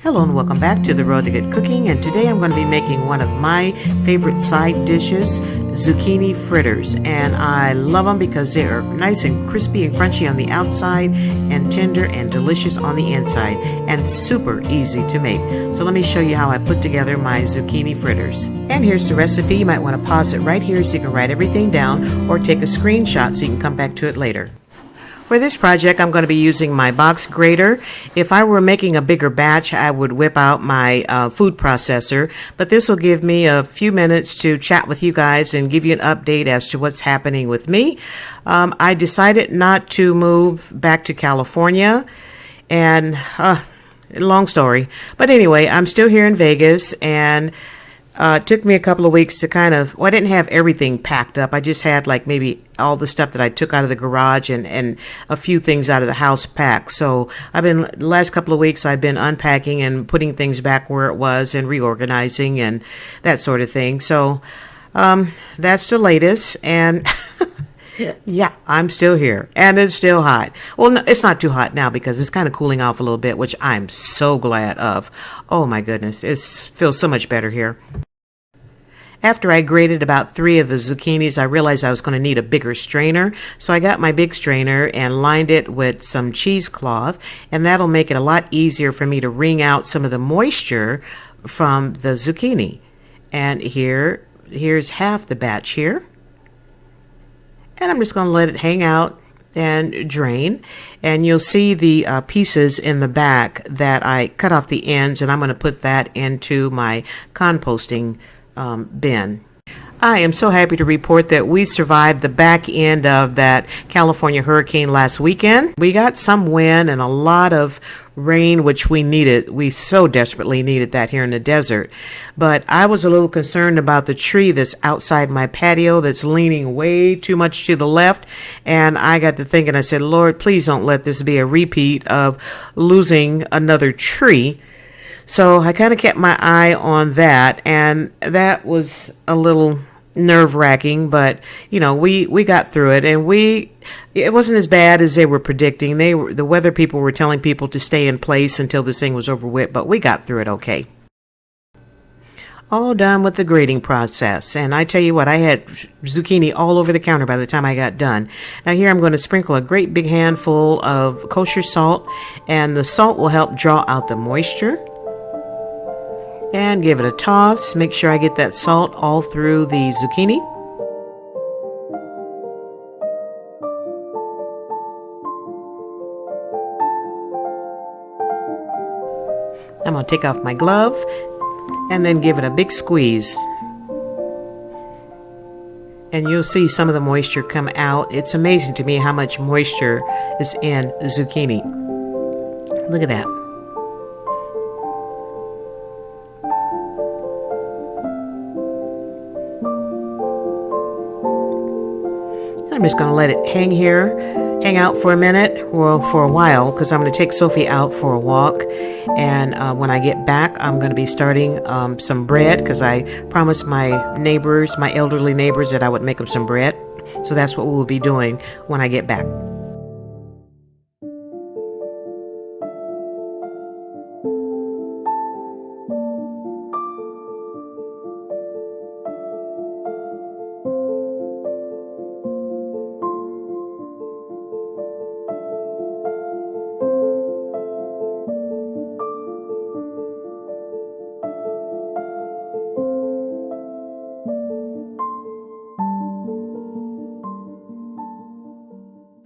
Hello and welcome back to the Road to Good Cooking, and today I'm going to be making one of my favorite side dishes, zucchini fritters. And I love them because they are nice and crispy and crunchy on the outside and tender and delicious on the inside and super easy to make. So let me show you how I put together my zucchini fritters. And here's the recipe. You might want to pause it right here so you can write everything down or take a screenshot so you can come back to it later. For this project, I'm going to be using my box grater. If I were making a bigger batch, I would whip out my food processor, but this will give me a few minutes to chat with you guys and give you an update as to what's happening with me. I decided not to move back to California, and long story. But anyway, I'm still here in Vegas, and it took me a couple of weeks to I didn't have everything packed up. I just had like maybe all the stuff that I took out of the garage and a few things out of the house packed. So the last couple of weeks I've been unpacking and putting things back where it was and reorganizing and that sort of thing. So that's the latest, and yeah, I'm still here, and it's still hot. Well, no, it's not too hot now because it's kind of cooling off a little bit, which I'm so glad of. Oh my goodness, it feels so much better here. After I grated about 3 of the zucchinis, I realized I was going to need a bigger strainer. So I got my big strainer and lined it with some cheesecloth, and that'll make it a lot easier for me to wring out some of the moisture from the zucchini. And here's half the batch here. And I'm just going to let it hang out and drain. And you'll see the pieces in the back that I cut off the ends, and I'm going to put that into my composting bin. I am so happy to report that we survived the back end of that California hurricane last weekend. We got some wind and a lot of rain, which we needed. We so desperately needed that here in the desert. But I was a little concerned about the tree that's outside my patio that's leaning way too much to the left. And I got to thinking, I said, Lord, please don't let this be a repeat of losing another tree. So I kind of kept my eye on that, and that was a little nerve-wracking, but you know, we got through it, and it wasn't as bad as they were predicting. The weather people were telling people to stay in place until this thing was over with, but we got through it okay. All done with the grating process, and I tell you what, I had zucchini all over the counter by the time I got done. Now here I'm going to sprinkle a great big handful of kosher salt, and the salt will help draw out the moisture. And give it a toss. Make sure I get that salt all through the zucchini. I'm going to take off my glove and then give it a big squeeze. And you'll see some of the moisture come out. It's amazing to me how much moisture is in zucchini. Look at that. I'm just going to let it hang out for a minute, well, for a while, because I'm going to take Sophie out for a walk. And when I get back, I'm going to be starting some bread, because I promised my elderly neighbors, that I would make them some bread. So that's what we will be doing when I get back.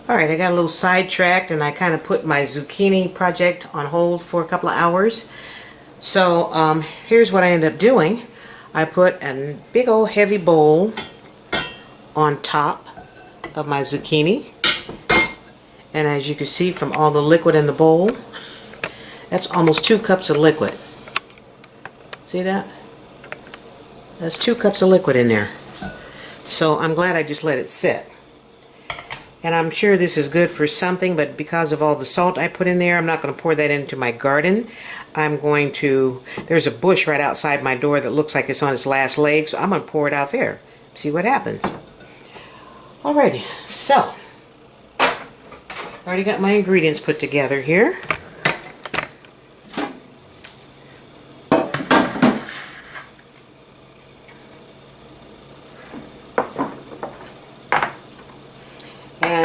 Alright, I got a little sidetracked and I kind of put my zucchini project on hold for a couple of hours. So here's what I ended up doing. I put a big old heavy bowl on top of my zucchini. And as you can see from all the liquid in the bowl, that's almost 2 cups of liquid. See that? That's 2 cups of liquid in there. So I'm glad I just let it sit. And I'm sure this is good for something, but because of all the salt I put in there, I'm not going to pour that into my garden. There's a bush right outside my door that looks like it's on its last leg, so I'm going to pour it out there. See what happens. Alrighty, so already got my ingredients put together here.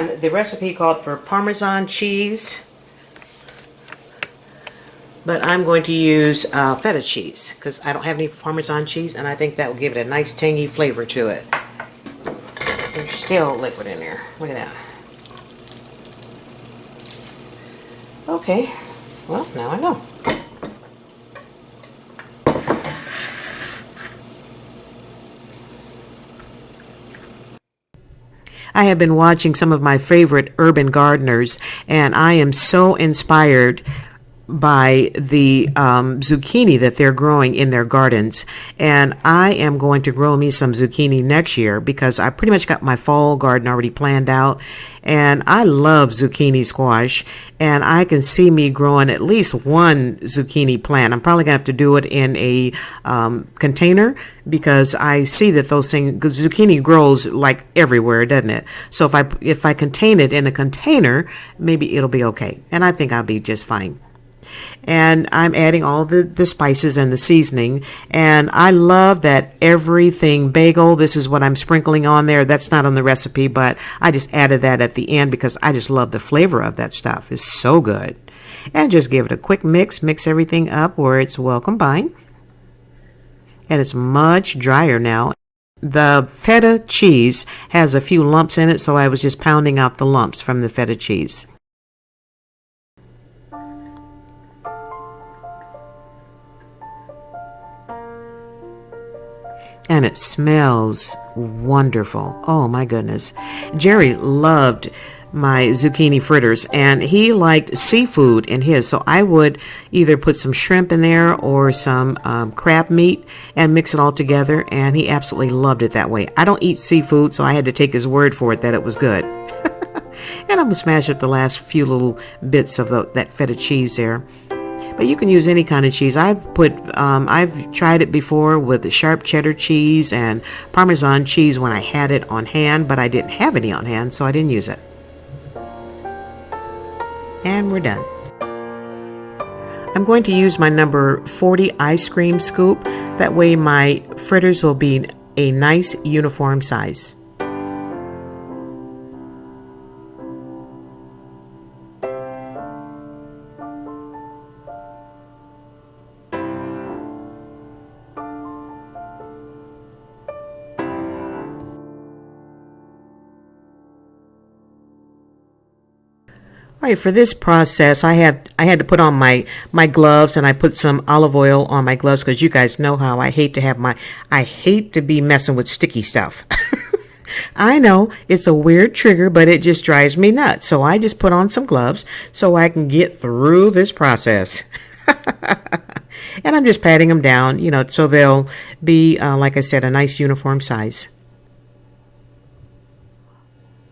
And the recipe called for Parmesan cheese, but I'm going to use feta cheese because I don't have any Parmesan cheese, and I think that will give it a nice tangy flavor to it. There's still liquid in there. Look at that. Okay, well, now I know. I have been watching some of my favorite urban gardeners, and I am so inspired by the zucchini that they're growing in their gardens. And I am going to grow me some zucchini next year because I pretty much got my fall garden already planned out. And I love zucchini squash, and I can see me growing at least one zucchini plant. I'm probably gonna have to do it in a container because I see that those things, zucchini grows like everywhere, doesn't it? So if I contain it in a container, maybe it'll be okay, and I think I'll be just fine. And I'm adding all the spices and the seasoning, and I love that everything bagel. This is what I'm sprinkling on there. That's not on the recipe, but I just added that at the end because I just love the flavor of that stuff. It's so good. And just give it a quick mix everything up where it's well combined, and it's much drier now. The feta cheese has a few lumps in it, so I was just pounding out the lumps from the feta cheese. And it smells wonderful. Oh my goodness. Jerry loved my zucchini fritters, and he liked seafood in his, so I would either put some shrimp in there or some crab meat and mix it all together, and he absolutely loved it that way. I don't eat seafood, so I had to take his word for it that it was good. And I'm going to smash up the last few little bits of that feta cheese there. But you can use any kind of cheese. I've tried it before with the sharp cheddar cheese and Parmesan cheese when I had it on hand, but I didn't have any on hand, so I didn't use it. And we're done. I'm going to use my number 40 ice cream scoop. That way my fritters will be a nice uniform size. All right, for this process, I had to put on my gloves, and I put some olive oil on my gloves because you guys know how I hate to be messing with sticky stuff. I know it's a weird trigger, but it just drives me nuts. So I just put on some gloves so I can get through this process. And I'm just patting them down, so they'll be, like I said, a nice uniform size.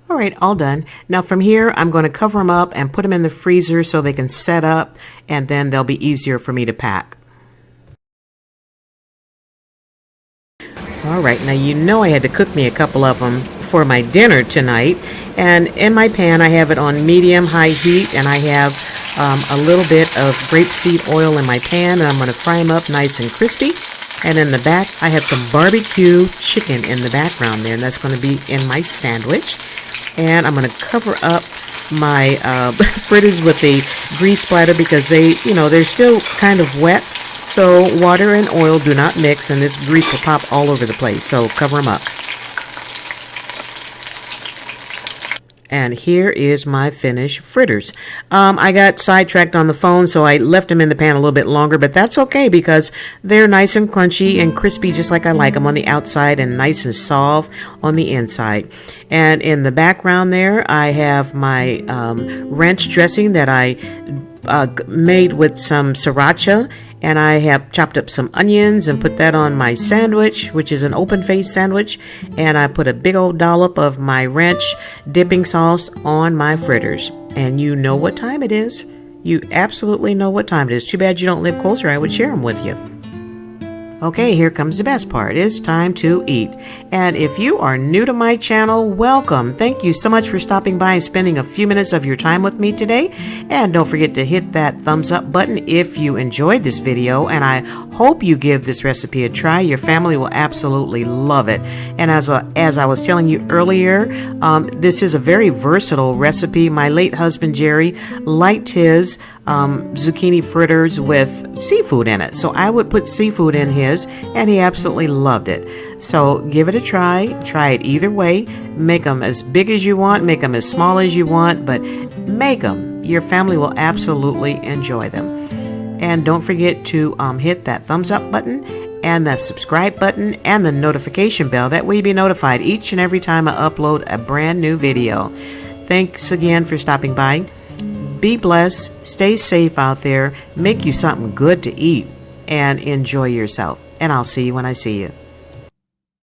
All right, all done. Now from here, I'm going to cover them up and put them in the freezer so they can set up, and then they'll be easier for me to pack. All right, now I had to cook me a couple of them for my dinner tonight. And in my pan, I have it on medium-high heat, and I have a little bit of grapeseed oil in my pan, and I'm going to fry them up nice and crispy. And in the back, I have some barbecue chicken in the background there, and that's going to be in my sandwich. And I'm going to cover up my fritters with the grease splatter because they're still kind of wet. So water and oil do not mix, and this grease will pop all over the place. So cover them up. And here is my finished fritters. I got sidetracked on the phone, so I left them in the pan a little bit longer, but that's okay because they're nice and crunchy and crispy just like I like them on the outside and nice and soft on the inside. And in the background there, I have my ranch dressing that I made with some sriracha, and I have chopped up some onions and put that on my sandwich, which is an open-faced sandwich, and I put a big old dollop of my ranch dipping sauce on my fritters. And you know what time it is. You absolutely know what time it is. Too bad you don't live closer. I would share them with you. Okay, here comes the best part. It's time to eat. And if you are new to my channel, welcome. Thank you so much for stopping by and spending a few minutes of your time with me today. And don't forget to hit that thumbs up button if you enjoyed this video. And I hope you give this recipe a try. Your family will absolutely love it. And as I was telling you earlier, this is a very versatile recipe. My late husband, Jerry, liked his zucchini fritters with seafood in it. So I would put seafood in his, and he absolutely loved it. So give it a try. Try it either way. Make them as big as you want, make them as small as you want, but make them. Your family will absolutely enjoy them. And don't forget to hit that thumbs up button and the subscribe button and the notification bell. That way you'll be notified each and every time I upload a brand new video. Thanks again for stopping by. Be blessed, stay safe out there, make you something good to eat, and enjoy yourself. And I'll see you when I see you.